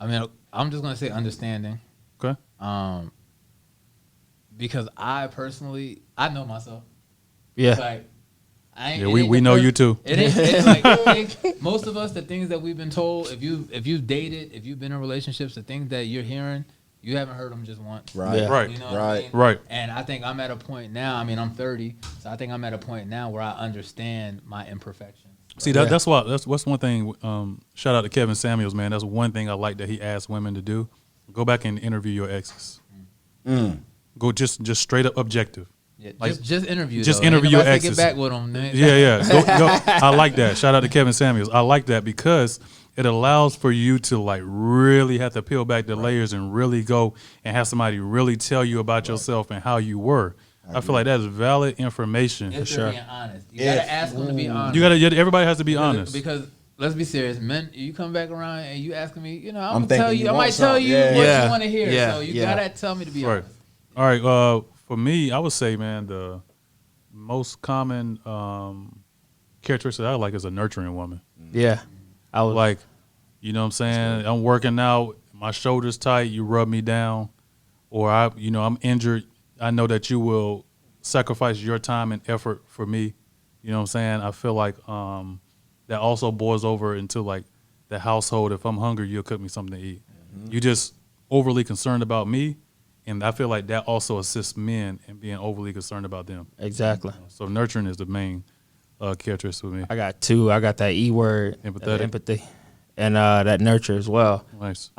I mean, I'm just gonna say understanding. Okay. Because I personally, I know myself. Yeah. Like, I ain't, Yeah, it we ain't the know first- you too. It ain't it's like I think most of us, the things that we've been told, if you've dated, if you've been in relationships, the things that you're hearing, you haven't heard them just once. Right. Yeah. Right. You know what I Right. mean? Right. And I think I'm at a point now. I mean, I'm 30, so I think I'm at a point now where I understand my imperfections. See, that's what's one thing. Shout out to Kevin Samuels, man. That's one thing I like that he asked women to do. Go back and interview your exes. Go just straight up objective. Yeah, Like, just interview. just though. interview Ain't your nobody exes. Get back with them. Yeah. Go. I like that. Shout out to Kevin Samuels. I like that because it allows for you to like really have to peel back the layers and really go and have somebody really tell you about yourself and how you were. I feel like that is valid information. If they're being honest, you gotta ask them to be honest. Everybody has to be honest. Because let's be serious, men. You come back around and you asking me, I'm I'm gonna thinking tell you you. I want might tell something. you Yeah. what Yeah. you want to hear. Yeah. So you Yeah. gotta tell me to be Right. honest. All right. For me, I would say, man, the most common characteristic I like is a nurturing woman. Yeah. I was Like, you know what I'm saying? I'm working out, my shoulders tight, you rub me down, or I'm injured. I know that you will sacrifice your time and effort for me. You know what I'm saying? I feel like that also boils over into like the household. If I'm hungry, you'll cook me something to eat. You just overly concerned about me, and I feel like that also assists men in being overly concerned about them. exactly. So nurturing is the main characteristic with me. I got two. I got that E word, Empathetic. empathy, and that nurture as well. Nice.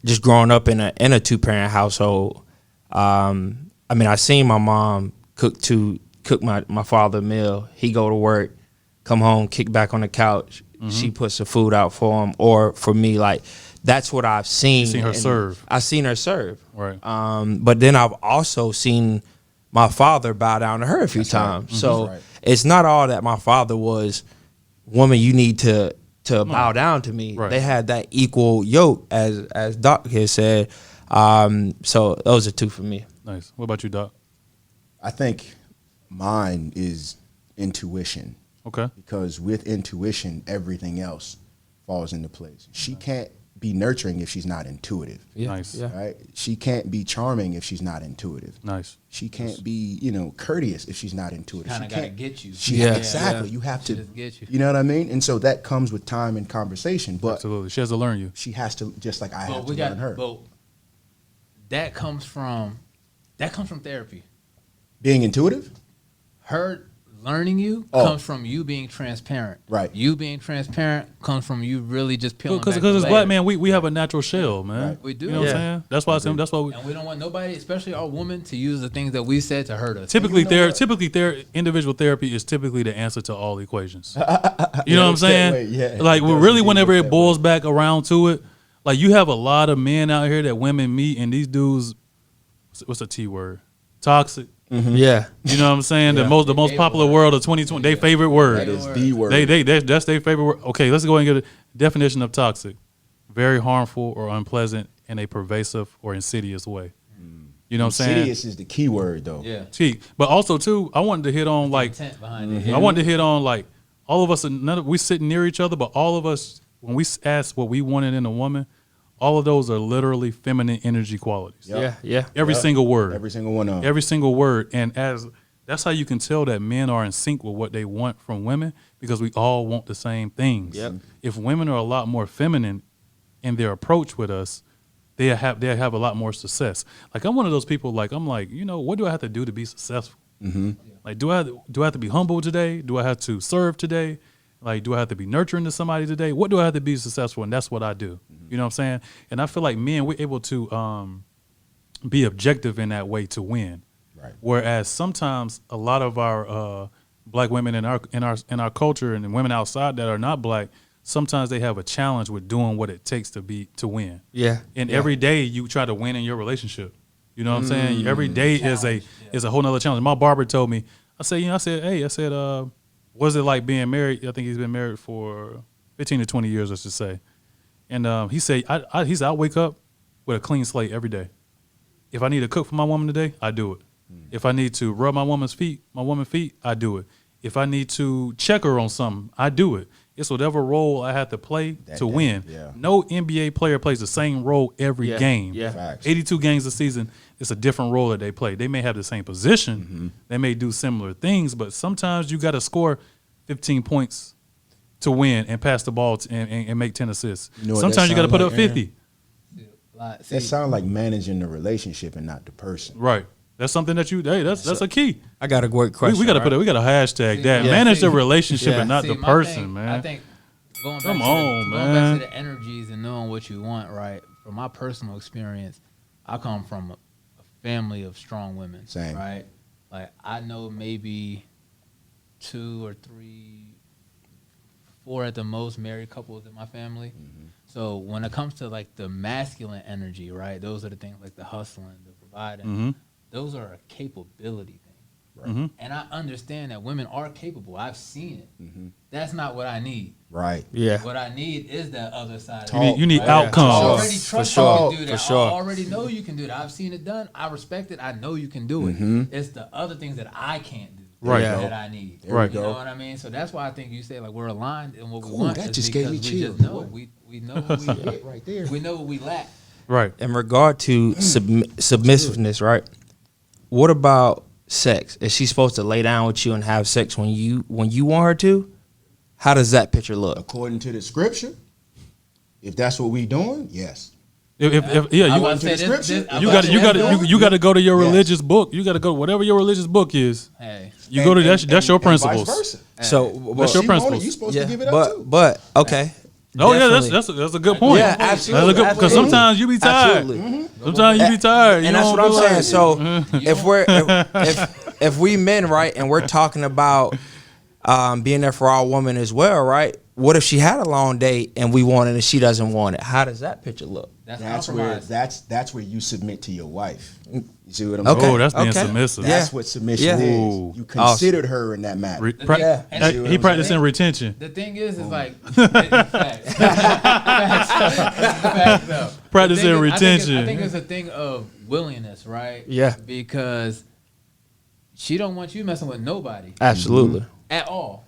Just growing up in a 2-parent household, I seen my mom cook my father a meal. He go to work, come home, kick back on the couch. She puts the food out for him or for me. Like that's what I've seen. You seen her and serve. I've seen her serve. Right. But then I've also seen my father bow down to her a few times. So Right. it's not all that my father was, woman, you need to bow down to me. Right. They had that equal yoke, as Doc has said. So those are two for me. Nice. What about you, Doc? I think mine is intuition, Okay. because with intuition, everything else falls into place. She can't be nurturing if she's not intuitive. Nice. Yeah. Right? She can't be charming if she's not intuitive. Nice. She can't be, courteous if she's not intuitive. Kind of She gotta can't get you. Yeah. exactly. You have to, Just get you. you know what I mean? And so that comes with time and conversation, but Absolutely. She has to learn you. she has to, just like I But have we to got. learn her. But that comes from therapy. Being intuitive? Her learning you Oh. comes from you being transparent. Right. You being transparent comes from you really just peeling Because back as the black layers. man, we have a natural shell, man. Right. We do. You know what Yeah. I'm saying? That's why that's why we And we don't want nobody, especially our women, to use the things that we said to hurt us. typically You know what? individual therapy is typically the answer to all equations. You know what I'm Can't saying? wait. Yeah, Like it does really indeed whenever work it that boils back around to it, like you have a lot of men out here that women meet and these dudes, what's a T word? Toxic. Yeah. You know what I'm saying? The most Favorite popular word. word of 2020, their favorite word. That is the word. That's their favorite word. Okay, let's go and get a definition of toxic. Very harmful or unpleasant in a pervasive or insidious way. You know what I'm saying? Insidious is the key word, though. Yeah. See, but also too, I wanted to hit on like Intent behind it. I wanted to hit on like all of us. We sitting near each other, but all of us when we ask what we wanted in a woman, all of those are literally feminine energy qualities. Yep. Yeah. Yeah. Every single word. Every single one of them. Every single word. And that's how you can tell that men are in sync with what they want from women because we all want the same things. Yep. If women are a lot more feminine in their approach with us, they'll have a lot more success. Like I'm one of those people. Like I'm like, what do I have to do to be successful? Mm-hmm. Like do I have to be humble today? Do I have to serve today? Like do I have to be nurturing to somebody today? What do I have to be successful? And that's what I do. You know what I'm saying? And I feel like men, we're able to be objective in that way to win. Right. Whereas sometimes a lot of our black women in our culture and women outside that are not black, sometimes they have a challenge with doing what it takes to win. Yeah. And every day you try to win in your relationship. You know what I'm saying? Every day is a whole nother challenge. My barber told me, what's it like being married? I think he's been married for 15 to 20 years, I should say. And he said, I wake up with a clean slate every day. If I need to cook for my woman today, I do it. If I need to rub my woman's feet, I do it. If I need to check her on something, I do it. It's whatever role I have to play to win. Yeah. No NBA player plays the same role every Yeah. game. Yeah. Facts. 82 games a season, it's a different role that they play. They may have the same position. They may do similar things, but sometimes you got to score 15 points to win and pass the ball and make 10 assists. You know what that Sometimes you got to sound put like, up 50. Like, That sounds like managing the relationship and not the person. Right. That's something that that's a key. I got a great question. We got to right? we got to hashtag that. Yeah. manage the See, relationship yeah. and not See, the my person, thing, man. I think going back, Come to, on, the, going man. back to the energies and knowing what you want, right? From my personal experience, I come from a family of strong women. Same. Right? Like, I know maybe 2 or 3, 4 at the most married couples in my family. So when it comes to like the masculine energy, right? Those are the things like the hustling, the providing. Those are a capability thing. And I understand that women are capable. I've seen it. That's not what I need. Right. Yeah. What I need is that other side. You need right? outcomes. I For already sure. trust For you sure. to do that. For sure. I already know you can do that. I've seen it done. I respect it. I know you can do it. It's the other things that I can't do. Right. That I need. Right. You know what I mean? So that's why I think you say like we're aligned in what we Cool, want. that is just gave me because we chills, just know boy. we know what we Hit right there. we know what we lack. Right. In regard to submissiveness, right? What about sex? Is she supposed to lay down with you and have sex when you want her to? How does that picture look? According to the scripture, if that's what we doing, yes. If I you was to the scripture, I you was got you got saying you got to go to your Yes. religious book. You got to go whatever your religious book is. Hey, You go to that's your and vice principles. versa. So, That's your She want it, principles. you supposed yeah, to give it up too. but okay. Oh yeah, Definitely. that's a good point. Yeah, That's a absolutely. good because Absolutely. sometimes you be tired. Absolutely. Sometimes you be tired. And You that's don't what I'm feel saying. like- So if we men, right, and we're talking about being there for our woman as well, right? What if she had a long date and we want it and she doesn't want it? How does that picture look? that's Where compromise. that's where you submit to your wife. You see what I'm Okay. saying? Oh, that's being Okay. submissive. That's what submission Yeah. is. Ooh. You considered her in that matter. Yeah. He practicing retention. The thing is like facts. Facts though. Practicing The thing is, retention. I think it's a thing of willingness, right? Yeah. Because she don't want you messing with nobody Absolutely. at all.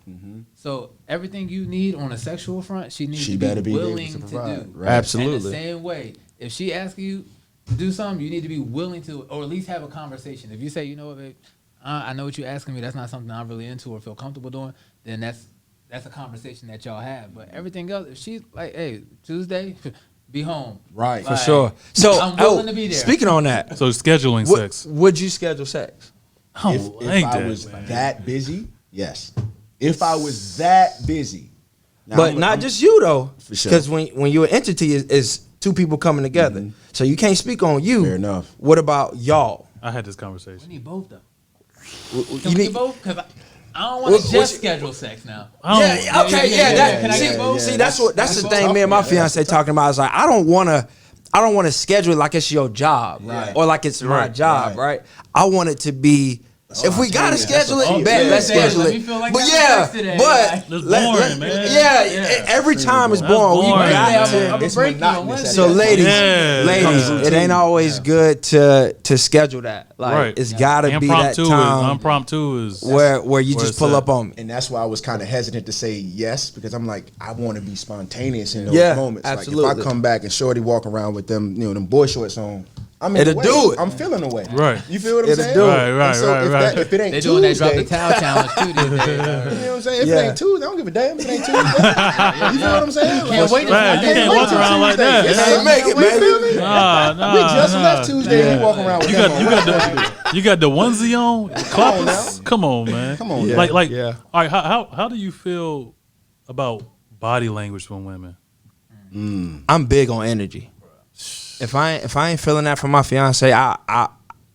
So everything you need on a sexual front, she needs She to better be be able willing to to provide, do. right. Absolutely. And the same way, if she asks you to do something, you need to be willing to, or at least have a conversation. If you say, you know what, babe, I know what you're asking me. That's not something I'm really into or feel comfortable doing. Then that's a conversation that y'all have. But everything else, if she's like, hey, Tuesday, be home. Right. For For sure. So I'm willing to be there. Speaking on that, So scheduling sex. would you schedule sex? I If don't like I that, was man. that busy, yes. If I was that busy, now But I'm- not I'm- just you though, For sure. because when you're an entity is two people coming together, so you can't speak on you. Fair enough. What about y'all? I had this We conversation. need both, though. You Can we need- get both? Because I don't What- want to just what's- schedule sex now. I don't- Yeah, okay, yeah, yeah. yeah, that, can I see, get both? see, that's what that's the thing. tough, Me and my man. fiance talking about is like I don't want to schedule it like it's your job, Right. or like it's my Right. job, right? I want it to be. If we gotta schedule it, bet, let's Yeah, schedule let it. me feel like But having yeah, sex today. but That's boring, man. yeah, every time it's That's boring. We boring, got man. to. I'm a It's break you on monotonous Wednesday. at So that point. ladies, Yeah, ladies, yeah. it ain't always good to schedule that. Like Right. it's gotta be that Impromptu time impromptu is where you just it's pull at. up on me. And that's why I was kind of hesitant to say yes, because I'm like, I want to be spontaneous in those Yeah, moments. Like absolutely. if I come back and Shorty walk around with them, them boy shorts on, I'm in It'll the way. do it. I'm feeling the way. Right. You feel what I'm It'll saying? do it. Right, right, And so right, if, right. if it ain't They doing that drop the Tuesday, towel challenge too these days. you know what I'm saying? If Yeah. it ain't Tuesday, I don't give a damn if it ain't Tuesday. You feel what I'm saying? Can't wait to Right, you can't walk around like that. Yes, Hey, make it, you feel baby. me? Nah, We just nah. left Tuesday and we walking around with You them got on. you got What you want the you got the onesie on, clappers. now. Come on, man. Come on, Like yeah. All right, how do you feel about body language from women? I'm big on energy. If I ain't feeling that from my fiance,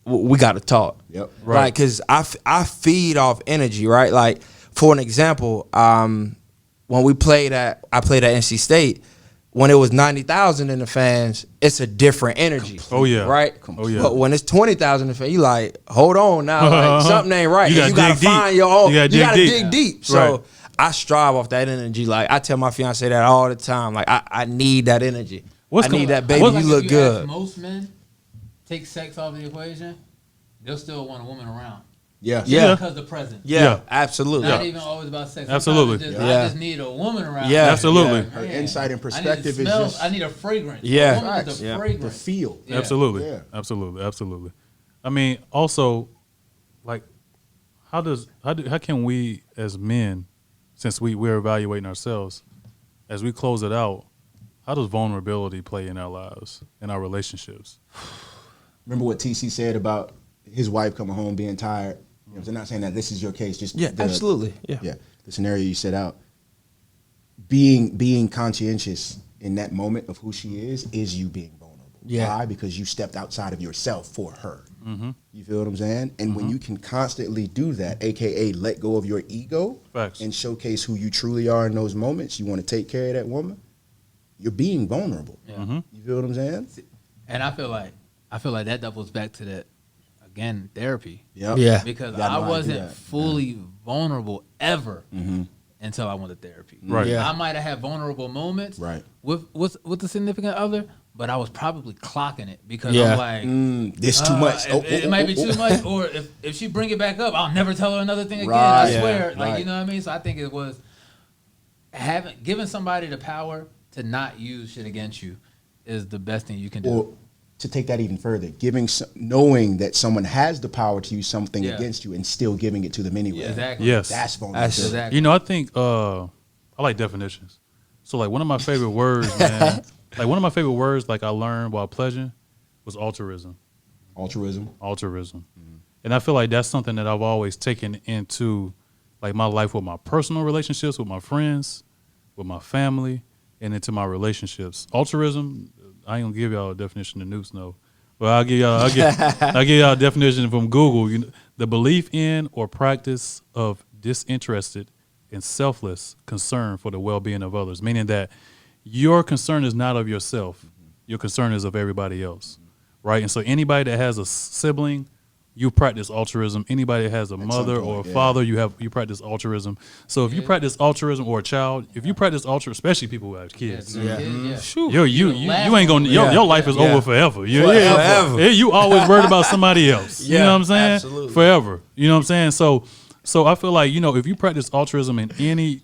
we got to talk. Yep. Right. Like, cause I feed off energy, right? Like, for an example, when I played at NC State, when it was 90,000 in the fans, it's a different energy. Oh, yeah. Right. Oh, yeah. But when it's 20,000 in the fans, you like, hold on now, like, something ain't right. You And gotta you gotta dig find deep. your own. You gotta You gotta dig dig deep. deep. So Right. I strive off that energy. Like, I tell my fiance that all the time. Like, I need that energy. What's I need com- that baby. what's- You If look ask good. most men take sex off the equation, they'll still want a woman around. Yeah. Yeah. Because the present. Yeah, Yeah. absolutely. Not even always about sex. Sometimes Absolutely. it's just, Yeah. I just need a woman around. Yeah. Absolutely. Her insight and I need perspective to is smell, just I need a fragrance. Yeah. A woman is Facts. a Yeah. the fragrance. feel. Yeah. Absolutely. Yeah. Absolutely. Absolutely. I mean, also, like, how can we as men, since we're evaluating ourselves, as we close it out, how does vulnerability play in our lives, in our relationships? Remember what TC said about his wife coming home being tired. You know, I'm not saying that this is your case. Just Absolutely. yeah. The scenario you set out. Being conscientious in that moment of who she is you being vulnerable. Yeah. Why? Because you stepped outside of yourself for her. You feel what I'm saying? And when you can constantly do that, aka let go of your ego Facts. and showcase who you truly are in those moments, you want to take care of that woman. You're being vulnerable. Yeah. You feel what I'm saying? And I feel like that doubles back to that again, therapy. Yep. Yeah. Because Gotta I know how to do wasn't that. fully vulnerable ever until I went to therapy. Right. Yeah. I might have had vulnerable moments Right. with the significant other, but I was probably clocking it because Yeah. I'm like, This too much. It might be too much, or if she bring it back up, I'll never tell her another thing again. Right. I swear, Yeah. like Right. you know what I mean. So I think it was giving somebody the power to not use shit against you is the best thing you can do. Or to take that even further, knowing that someone has the power to use something Yeah. against you and still giving it to them anyway. Exactly. Yes. That's vulnerability. Exactly. You know, I think I like definitions. So like one of my favorite words, man. Like one of my favorite words, like I learned while pledging, was altruism. Altruism. And I feel like that's something that I've always taken into like my life with my personal relationships, with my friends, with my family, and into my relationships. Altruism, I ain't gonna give y'all a definition the Newts know, but I'll give y'all a definition from Google. You know, the belief in or practice of disinterested and selfless concern for the well-being of others, meaning that your concern is not of yourself, your concern is of everybody else, right? And so anybody that has a sibling, you practice altruism. Anybody that has a mother point, or a yeah. father, you practice altruism. So if you practice altruism, or a child, if you practice altruism, especially people who have kids, you ain't gonna your life is over forever. Forever. You always worried about somebody else. You Yeah, know what I'm saying? absolutely. Forever. You know what I'm saying? So I feel like, you know, if you practice altruism in any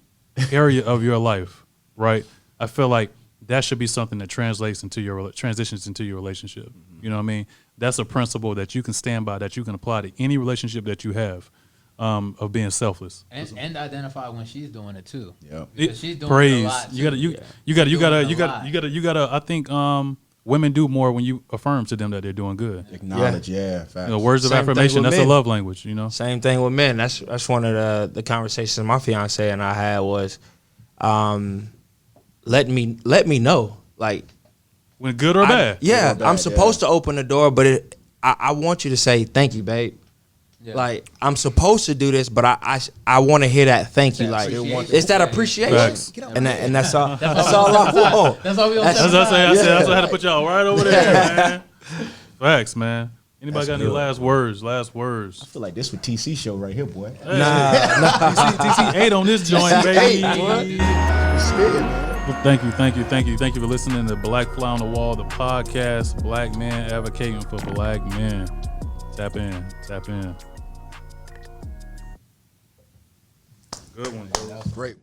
area of your life, right? I feel like that should be something that transitions into your relationship. You know what I mean? That's a principle that you can stand by, that you can apply to any relationship that you have, of being selfless. And identify when she's doing it too. Yep. Because she's doing Praise. it a lot. You gotta. I think women do more when you affirm to them that they're doing good. Acknowledge, facts. You know, words of Same thing affirmation. with That's a men. love language. You know. Same thing with men. That's one of the conversations my fiance and I had was, let me know, like, When good or bad. yeah, Good or bad, I'm supposed to open the door, but I want you to say thank you, babe. Yeah. Like, I'm supposed to do this, but I want to hear that thank you. Like, appreciation. it's that appreciation, Facts. and that's all. That's all I want. That's all we on That's what I say. That's what I had to put y'all right over there, man. Facts, man. Anybody That's got any good. last words? I feel like this was TC show right here, boy. TC 8 on this joint, baby. Spitting, man. Well, thank you for listening to Black Fly on the Wall, the podcast. Black men advocating for black men. Tap in. Good one. Great.